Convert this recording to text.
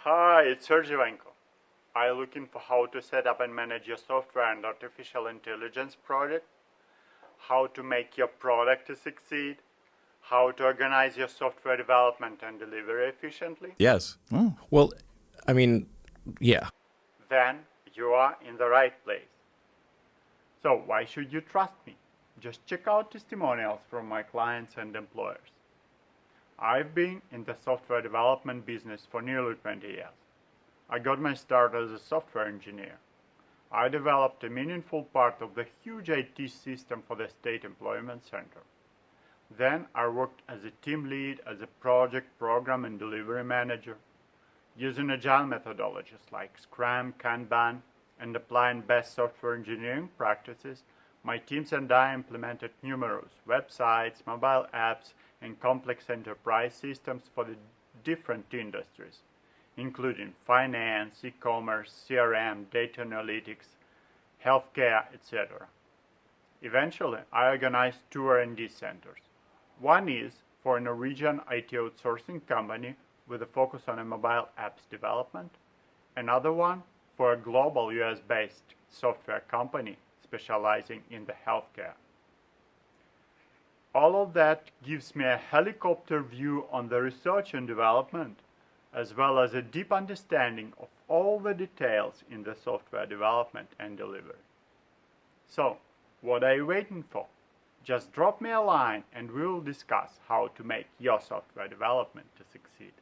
Hi, it's Serge Ivanko. Are you looking for how to set up and manage your software and artificial intelligence project? How to make your product to succeed? How to organize your software development and delivery efficiently? Yes. Oh, well, I mean, yeah. Then you are in the right place. So why should you trust me? Just check out testimonials from my clients and employers. I've been in the software development business for nearly 20 years. I got my start as a software engineer. I developed a meaningful part of the huge IT system for the State Employment Center. Then I worked as a team lead, as a project, program, and delivery manager, using Agile methodologies like Scrum, Kanban, and applying best software engineering practices. My teams and I implemented numerous websites, mobile apps, and complex enterprise systems for the different industries, including finance, e-commerce, CRM, data analytics, healthcare, etc. Eventually, I organized two R&D centers. One is for a Norwegian IT outsourcing company with a focus on a mobile apps development. Another one for a global US-based software company specializing in the healthcare. All of that gives me a helicopter view on the research and development, as well as a deep understanding of all the details in the software development and delivery. So, what are you waiting for? Just drop me a line and we'll discuss how to make your software development to succeed.